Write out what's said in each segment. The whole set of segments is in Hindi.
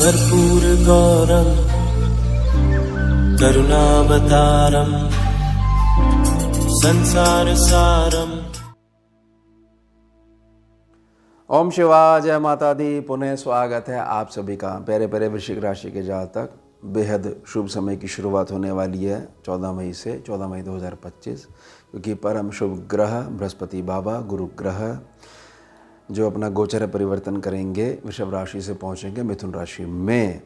कर्पूरगौरं करुणावतारं संसारसारम्। ओम शिवाय, जय माता दी। पुनः स्वागत है आप सभी का। प्यारे प्यारे वृश्चिक राशि के जातक, बेहद शुभ समय की शुरुआत होने वाली है 14 मई से 14 मई 2025, क्योंकि परम शुभ ग्रह बृहस्पति बाबा गुरु ग्रह जो अपना गोचर परिवर्तन करेंगे, वृषभ राशि से पहुंचेंगे मिथुन राशि में।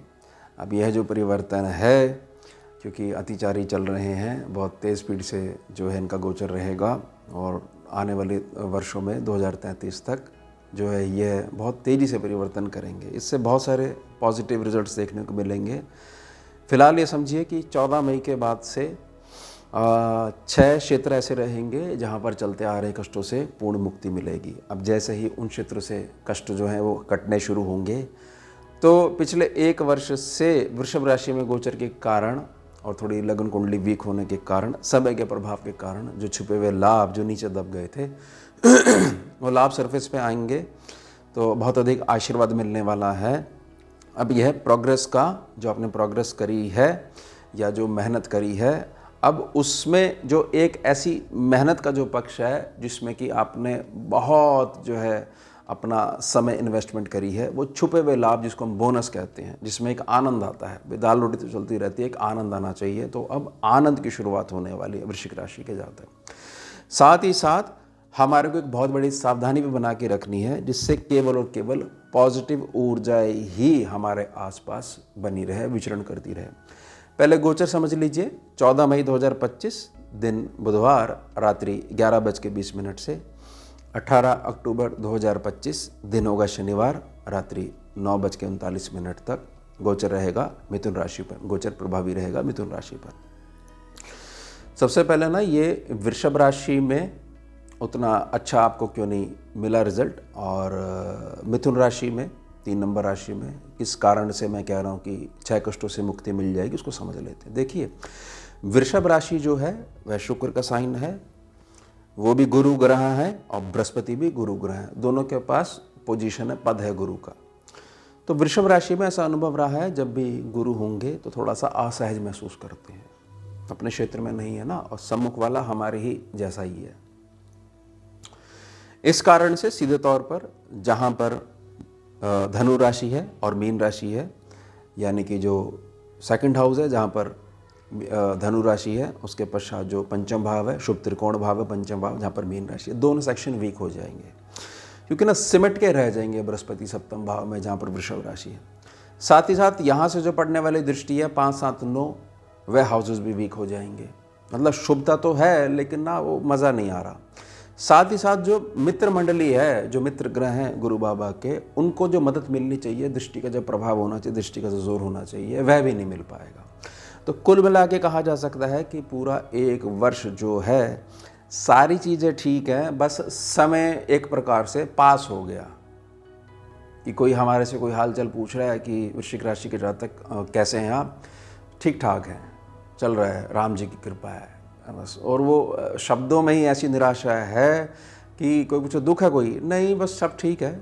अब यह जो परिवर्तन है, क्योंकि अतिचारी चल रहे हैं, बहुत तेज़ स्पीड से जो है इनका गोचर रहेगा और आने वाले वर्षों में 2033 तक जो है यह बहुत तेज़ी से परिवर्तन करेंगे। इससे बहुत सारे पॉजिटिव रिजल्ट्स देखने को मिलेंगे। फिलहाल ये समझिए कि 14 मई के बाद से 6 क्षेत्र ऐसे रहेंगे जहाँ पर चलते आ रहे कष्टों से पूर्ण मुक्ति मिलेगी। अब जैसे ही उन क्षेत्र से कष्ट जो हैं वो कटने शुरू होंगे, तो पिछले 1 वर्ष से वृषभ राशि में गोचर के कारण और थोड़ी लगन कुंडली वीक होने के कारण, समय के प्रभाव के कारण जो छुपे हुए लाभ जो नीचे दब गए थे वो लाभ सरफेस पे आएंगे, तो बहुत अधिक आशीर्वाद मिलने वाला है। अब यह प्रोग्रेस का, जो आपने प्रोग्रेस करी है या जो मेहनत करी है, अब उसमें जो एक ऐसी मेहनत का जो पक्ष है जिसमें कि आपने बहुत जो है अपना समय इन्वेस्टमेंट करी है, वो छुपे हुए लाभ जिसको हम बोनस कहते हैं, जिसमें एक आनंद आता है। दाल रोटी तो चलती रहती है, एक आनंद आना चाहिए। तो अब आनंद की शुरुआत होने वाली है वृश्चिक राशि के जातक। साथ ही साथ हमारे को एक बहुत बड़ी सावधानी भी बना के रखनी है, जिससे केवल और केवल पॉजिटिव ऊर्जाएं ही हमारे आसपास बनी रहे, विचरण करती रहे। पहले गोचर समझ लीजिए। 14 मई 2025 दिन बुधवार रात्रि 11:20 से 18 अक्टूबर 2025 दिन होगा शनिवार रात्रि 9:39 तक गोचर रहेगा मिथुन राशि पर। गोचर प्रभावी रहेगा मिथुन राशि पर। सबसे पहले ना, ये वृषभ राशि में उतना अच्छा आपको क्यों नहीं मिला रिजल्ट, और मिथुन राशि में 3 नंबर राशि में किस कारण से मैं कह रहा हूँ कि 6 कष्टों से मुक्ति मिल जाएगी, उसको समझ लेते हैं। देखिए, वृषभ राशि जो है वह शुक्र का साइन है, वो भी गुरु ग्रह है और बृहस्पति भी गुरु ग्रह है। दोनों के पास पोजीशन है, पद है गुरु का। तो वृषभ राशि में ऐसा अनुभव रहा है, जब भी गुरु होंगे तो थोड़ा सा असहज महसूस करते हैं। अपने क्षेत्र में नहीं है ना, और सम्मुख वाला हमारे ही जैसा ही है। इस कारण से सीधे तौर पर जहाँ पर धनु राशि है और मीन राशि है, यानी कि जो सेकंड हाउस है जहाँ पर धनु राशि है, उसके पश्चात जो पंचम भाव है, शुभ त्रिकोण भाव है पंचम भाव, जहाँ पर मीन राशि है, दोनों सेक्शन वीक हो जाएंगे, क्योंकि ना सिमट के रह जाएंगे बृहस्पति सप्तम भाव में जहाँ पर वृषभ राशि है। साथ ही साथ यहाँ से जो पड़ने वाली दृष्टि है 5, 7, 9, वह हाउसेस भी वीक हो जाएंगे। मतलब शुभता तो है, लेकिन ना वो मज़ा नहीं आ रहा। साथ ही साथ जो मित्र मंडली है, जो मित्र ग्रह हैं गुरु बाबा के, उनको जो मदद मिलनी चाहिए, दृष्टि का जो प्रभाव होना चाहिए, दृष्टि का जो जोर होना चाहिए, वह भी नहीं मिल पाएगा। तो कुल मिला के कहा जा सकता है कि पूरा 1 वर्ष जो है सारी चीज़ें ठीक हैं, बस समय एक प्रकार से पास हो गया। कि कोई हमारे से कोई हाल चाल पूछ रहा है कि वृश्चिक राशि के जातक कैसे हैं आप, ठीक ठाक हैं, चल रहा है, राम जी की कृपा है बस। और वो शब्दों में ही ऐसी निराशा है कि कोई पूछो दुख है कोई नहीं, बस सब ठीक है।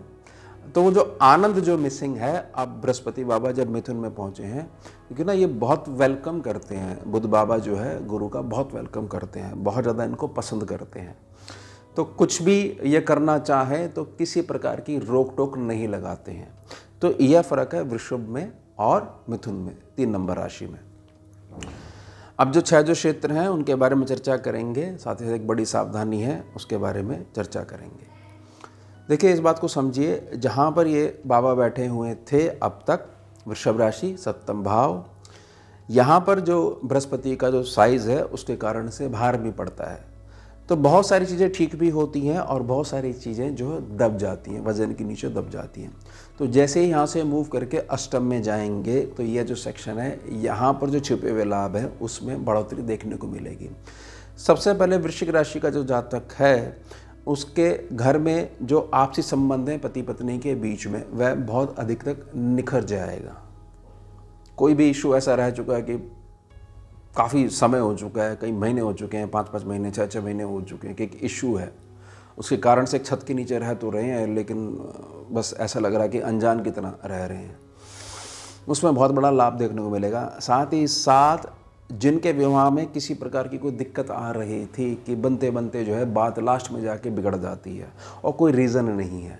तो वो जो आनंद जो मिसिंग है, अब बृहस्पति बाबा जब मिथुन में पहुंचे हैं, क्योंकि ना ये बहुत वेलकम करते हैं, बुध बाबा जो है गुरु का बहुत वेलकम करते हैं, बहुत ज़्यादा इनको पसंद करते हैं। तो कुछ भी ये करना चाहे तो किसी प्रकार की रोक टोक नहीं लगाते हैं। तो यह फ़र्क है वृषभ में और मिथुन में, 3 नंबर राशि में। अब जो 6 क्षेत्र हैं उनके बारे में चर्चा करेंगे, साथ ही साथ एक बड़ी सावधानी है उसके बारे में चर्चा करेंगे। देखिए, इस बात को समझिए, जहाँ पर ये बाबा बैठे हुए थे अब तक, वृषभ राशि सप्तम भाव, यहाँ पर जो बृहस्पति का जो साइज़ है उसके कारण से भार भी पड़ता है। तो बहुत सारी चीज़ें ठीक भी होती हैं और बहुत सारी चीज़ें जो दब जाती हैं, वजन के नीचे दब जाती हैं। तो जैसे ही यहाँ से मूव करके अष्टम में जाएंगे, तो यह जो सेक्शन है, यहाँ पर जो छुपे हुए लाभ है उसमें बढ़ोतरी देखने को मिलेगी। सबसे पहले वृश्चिक राशि का जो जातक है, उसके घर में जो आपसी संबंध हैं पति पत्नी के बीच में, वह बहुत अधिक तक निखर जाएगा। कोई भी इशू ऐसा रह चुका है कि काफ़ी समय हो चुका है, कई महीने हो चुके हैं, 5-5 महीने 6-6 महीने हो चुके हैं कि एक इशू है, उसके कारण से एक छत के नीचे रह तो रहे हैं, लेकिन बस ऐसा लग रहा है कि अनजान की तरह रह रहे हैं। उसमें बहुत बड़ा लाभ देखने को मिलेगा। साथ ही साथ जिनके विवाह में किसी प्रकार की कोई दिक्कत आ रही थी कि बनते बनते जो है बात लास्ट में जाके बिगड़ जाती है और कोई रीज़न नहीं है,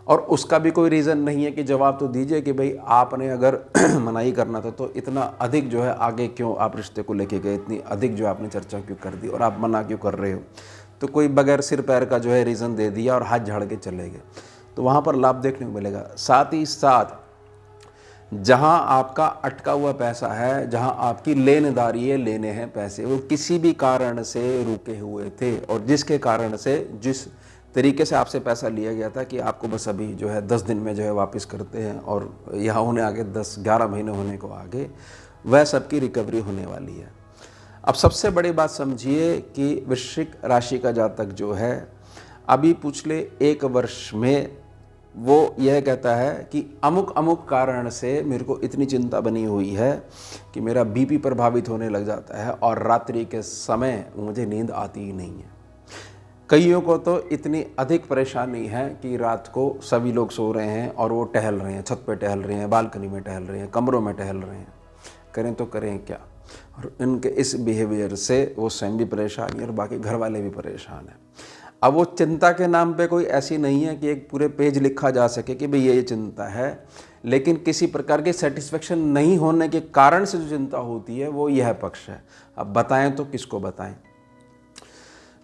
और उसका भी कोई रीज़न नहीं है कि जवाब तो दीजिए कि भाई आपने अगर मनाही करना था तो इतना अधिक जो है आगे क्यों आप रिश्ते को लेके गए, इतनी अधिक जो आपने चर्चा क्यों कर दी और आप मना क्यों कर रहे हो। तो कोई बगैर सिर पैर का जो है रीज़न दे दिया और हाथ झाड़ के चले गए, तो वहाँ पर लाभ देखने को मिलेगा। साथ ही साथ जहाँ आपका अटका हुआ पैसा है, जहाँ आपकी लेनदारी है, लेने हैं पैसे, वो किसी भी कारण से रुके हुए थे और जिसके कारण से जिस तरीके से आपसे पैसा लिया गया था कि आपको बस अभी जो है 10 दिन में जो है वापस करते हैं और यहाँ होने आगे 10-11 महीने होने को आगे, वह सबकी रिकवरी होने वाली है। अब सबसे बड़ी बात समझिए कि वृश्चिक राशि का जातक जो है अभी पिछले 1 वर्ष में वो यह कहता है कि अमुक अमुक कारण से मेरे को इतनी चिंता बनी हुई है कि मेरा बीपी प्रभावित होने लग जाता है और रात्रि के समय मुझे नींद आती ही नहीं है। कईयों को तो इतनी अधिक परेशानी है कि रात को सभी लोग सो रहे हैं और वो टहल रहे हैं, छत पे टहल रहे हैं, बालकनी में टहल रहे हैं, कमरों में टहल रहे हैं, करें तो करें क्या। और इनके इस बिहेवियर से वो स्वयं भी परेशान है और बाकी घर वाले भी परेशान हैं। अब वो चिंता के नाम पे कोई ऐसी नहीं है कि एक पूरे पेज लिखा जा सके कि भाई ये चिंता है, लेकिन किसी प्रकार की सेटिस्फेक्शन नहीं होने के कारण से जो चिंता होती है वो यह पक्ष है। अब बताएं तो किसको बताएं।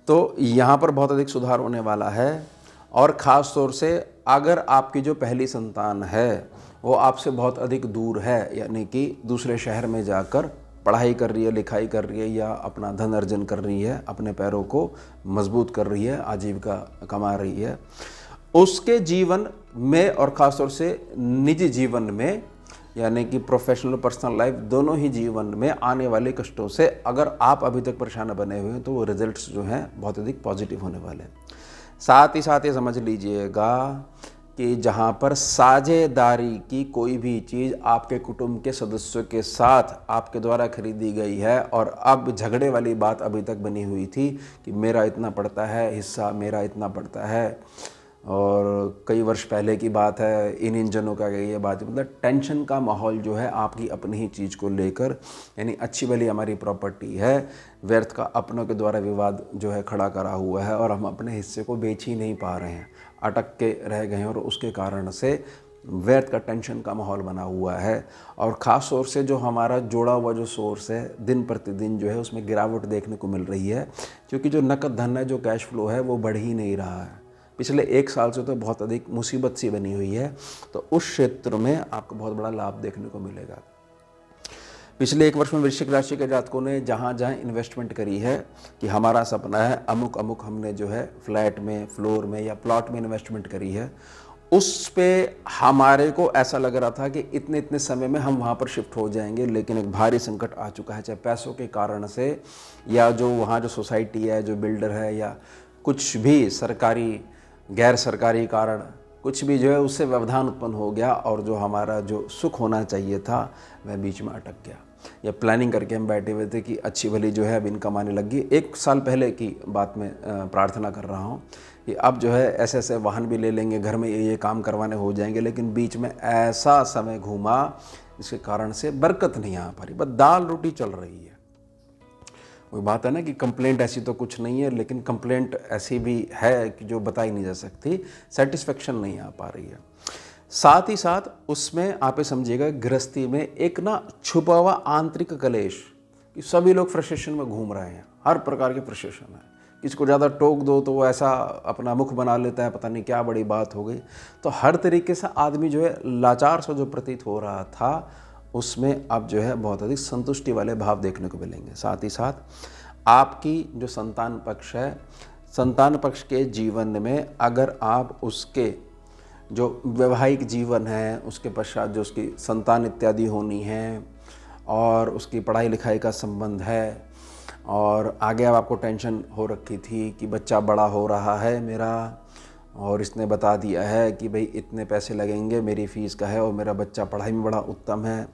तो यहाँ पर बहुत अधिक सुधार होने वाला है, और ख़ास तौर से अगर आपकी जो पहली संतान है वो आपसे बहुत अधिक दूर है, यानी कि दूसरे शहर में जाकर पढ़ाई कर रही है, लिखाई कर रही है या अपना धन अर्जन कर रही है, अपने पैरों को मजबूत कर रही है, आजीविका कमा रही है, उसके जीवन में और ख़ास तौर से निजी जीवन में, यानी कि प्रोफेशनल पर्सनल लाइफ दोनों ही जीवन में आने वाले कष्टों से अगर आप अभी तक परेशान बने हुए हैं तो वो रिजल्ट्स जो हैं बहुत अधिक पॉजिटिव होने वाले हैं। साथ ही साथ ये समझ लीजिएगा कि जहाँ पर साझेदारी की कोई भी चीज़ आपके कुटुंब के सदस्यों के साथ आपके द्वारा खरीदी गई है और अब झगड़े वाली बात अभी तक बनी हुई थी कि मेरा इतना पड़ता है हिस्सा, मेरा इतना पड़ता है, और कई वर्ष पहले की बात है, इन इंजनों का ये बात, मतलब टेंशन का माहौल जो है आपकी अपनी ही चीज़ को लेकर, यानी अच्छी भली हमारी प्रॉपर्टी है, व्यर्थ का अपनों के द्वारा विवाद जो है खड़ा करा हुआ है और हम अपने हिस्से को बेच ही नहीं पा रहे हैं, अटक के रह गए हैं और उसके कारण से व्यर्थ का टेंशन का माहौल बना हुआ है। और ख़ास तौर से जो हमारा जोड़ा हुआ जो सोर्स है दिन प्रतिदिन जो है उसमें गिरावट देखने को मिल रही है, क्योंकि जो नकद धन है, जो कैश फ्लो है वो बढ़ ही नहीं रहा है। पिछले 1 साल से तो बहुत अधिक मुसीबत सी बनी हुई है, तो उस क्षेत्र में आपको बहुत बड़ा लाभ देखने को मिलेगा। पिछले 1 वर्ष में वृश्चिक राशि के जातकों ने जहाँ जहाँ इन्वेस्टमेंट करी है कि हमारा सपना है अमुक अमुक हमने जो है फ्लैट में, फ्लोर में या प्लॉट में इन्वेस्टमेंट करी है, उस पे हमारे को ऐसा लग रहा था कि इतने इतने समय में हम वहाँ पर शिफ्ट हो जाएंगे, लेकिन एक भारी संकट आ चुका है, चाहे पैसों के कारण से या जो वहाँ जो सोसाइटी है, जो बिल्डर है, या कुछ भी सरकारी गैर सरकारी कारण कुछ भी जो है उससे व्यवधान उत्पन्न हो गया और जो हमारा जो सुख होना चाहिए था वह बीच में अटक गया। या प्लानिंग करके हम बैठे हुए थे कि अच्छी भली जो है अब इनकम आने लगी। 1 साल पहले की बात में प्रार्थना कर रहा हूँ कि अब जो है ऐसे ऐसे वाहन भी ले लेंगे, घर में ये काम करवाने हो जाएंगे, लेकिन बीच में ऐसा समय घूमा जिसके कारण से बरकत नहीं आ पा रही, बस दाल रोटी चल रही है। वही बात है ना कि कंप्लेंट ऐसी तो कुछ नहीं है, लेकिन कंप्लेंट ऐसी भी है कि जो बताई नहीं जा सकती, सेटिस्फेक्शन नहीं आ पा रही है। साथ ही साथ उसमें आप ये समझिएगा गृहस्थी में एक ना छुपा हुआ आंतरिक कलेश, कि सभी लोग फ्रस्ट्रेशन में घूम रहे हैं, हर प्रकार के फ्रस्ट्रेशन है, किसी को ज़्यादा टोक दो तो वो ऐसा अपना मुख बना लेता है, पता नहीं क्या बड़ी बात हो गई। तो हर तरीके से आदमी जो है लाचार सा जो प्रतीत हो रहा था, उसमें अब जो है बहुत अधिक संतुष्टि वाले भाव देखने को मिलेंगे। साथ ही साथ आपकी जो संतान पक्ष है, संतान पक्ष के जीवन में अगर आप उसके जो वैवाहिक जीवन है, उसके पश्चात जो उसकी संतान इत्यादि होनी है और उसकी पढ़ाई लिखाई का संबंध है, और आगे अब आपको टेंशन हो रखी थी कि बच्चा बड़ा हो रहा है मेरा और इसने बता दिया है कि भाई इतने पैसे लगेंगे मेरी फ़ीस का है और मेरा बच्चा पढ़ाई में बड़ा उत्तम है,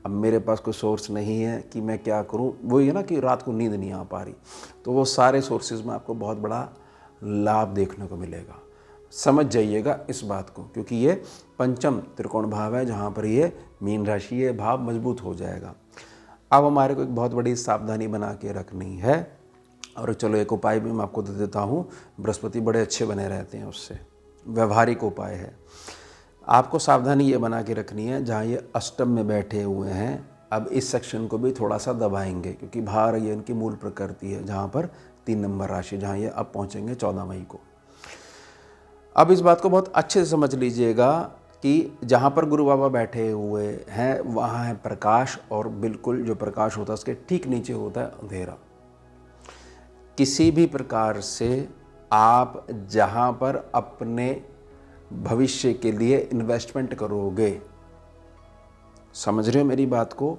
अब मेरे पास कोई सोर्स नहीं है कि मैं क्या करूं। वही है ना कि रात को नींद नहीं आ पा रही, तो वो सारे सोर्सेज में आपको बहुत बड़ा लाभ देखने को मिलेगा। समझ जाइएगा इस बात को, क्योंकि ये पंचम त्रिकोण भाव है जहाँ पर ये मीन राशि है, भाव मजबूत हो जाएगा। अब हमारे को एक बहुत बड़ी सावधानी बना के रखनी है, और चलो एक उपाय भी मैं आपको दे देता हूँ। बृहस्पति बड़े अच्छे बने रहते हैं उससे, व्यवहारिक उपाय है। आपको सावधानी ये बना के रखनी है, जहाँ ये अष्टम में बैठे हुए हैं, अब इस सेक्शन को भी थोड़ा सा दबाएंगे, क्योंकि भार ये इनकी मूल प्रकृति है, जहाँ पर 3 नंबर राशि, जहाँ ये अब पहुँचेंगे 14 मई को। अब इस बात को बहुत अच्छे से समझ लीजिएगा कि जहाँ पर गुरु बाबा बैठे हुए हैं वहाँ है प्रकाश, और बिल्कुल जो प्रकाश होता है उसके ठीक नीचे होता है अंधेरा। किसी भी प्रकार से आप जहाँ पर अपने भविष्य के लिए इन्वेस्टमेंट करोगे, समझ रहे हो मेरी बात को,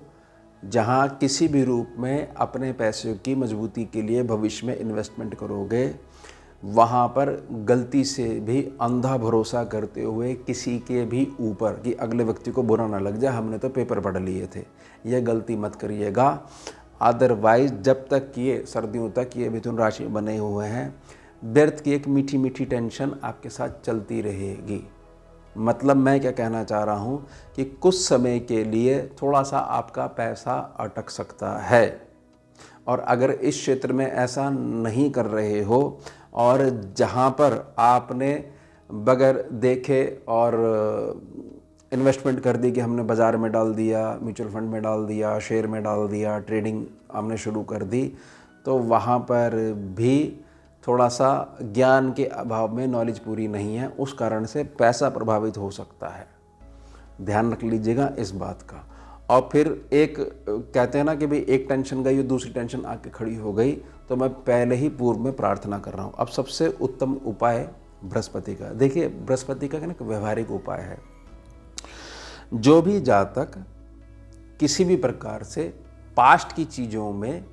जहाँ किसी भी रूप में अपने पैसे की मजबूती के लिए भविष्य में इन्वेस्टमेंट करोगे, वहाँ पर गलती से भी अंधा भरोसा करते हुए किसी के भी ऊपर कि अगले व्यक्ति को बुरा ना लग जाए, हमने तो पेपर पढ़ लिए थे, यह गलती मत करिएगा। अदरवाइज जब तक ये सर्दियों तक ये मिथुन राशि बने हुए हैं, व्यर्थ की एक मीठी मीठी टेंशन आपके साथ चलती रहेगी। मतलब मैं क्या कहना चाह रहा हूँ कि कुछ समय के लिए थोड़ा सा आपका पैसा अटक सकता है, और अगर इस क्षेत्र में ऐसा नहीं कर रहे हो और जहाँ पर आपने बगैर देखे और इन्वेस्टमेंट कर दी कि हमने बाज़ार में डाल दिया, म्यूचुअल फंड में डाल दिया, शेयर में डाल दिया, ट्रेडिंग हमने शुरू कर दी, तो वहाँ पर भी थोड़ा सा ज्ञान के अभाव में नॉलेज पूरी नहीं है, उस कारण से पैसा प्रभावित हो सकता है। ध्यान रख लीजिएगा इस बात का। और फिर एक कहते हैं ना कि भाई एक टेंशन गई, दूसरी टेंशन आके खड़ी हो गई, तो मैं पहले ही पूर्व में प्रार्थना कर रहा हूँ। अब सबसे उत्तम उपाय बृहस्पति का, देखिए बृहस्पति का ना व्यवहारिक उपाय है। जो भी जातक किसी भी प्रकार से पास्ट की चीज़ों में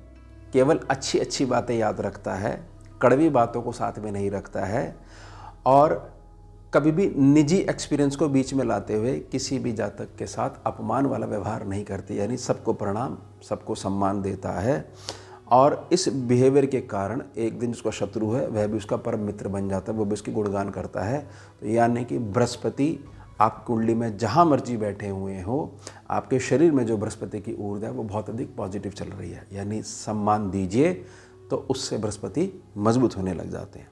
केवल अच्छी अच्छी बातें याद रखता है, कड़वी बातों को साथ में नहीं रखता है, और कभी भी निजी एक्सपीरियंस को बीच में लाते हुए किसी भी जातक के साथ अपमान वाला व्यवहार नहीं करते, यानी सबको प्रणाम, सबको सम्मान देता है, और इस बिहेवियर के कारण एक दिन उसका शत्रु है वह भी उसका परम मित्र बन जाता है, वो भी उसकी गुणगान करता है। तो यानी कि बृहस्पति आप कुंडली में जहाँ मर्जी बैठे हुए हो, आपके शरीर में जो बृहस्पति की ऊर्जा है वो बहुत अधिक पॉजिटिव चल रही है, यानी सम्मान दीजिए, तो उससे बृहस्पति मजबूत होने लग जाते हैं।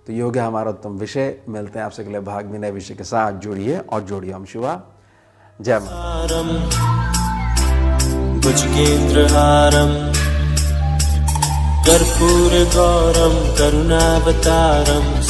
तो ये हो गया हमारा उत्तम विषय। मिलते हैं आपसे अगले भाग में नए विषय के साथ। जुड़िए और जोड़िए। ओम शिवा जय माता। भुजगेन्द्रहारम् कर्पूरगौरं करुणावतारं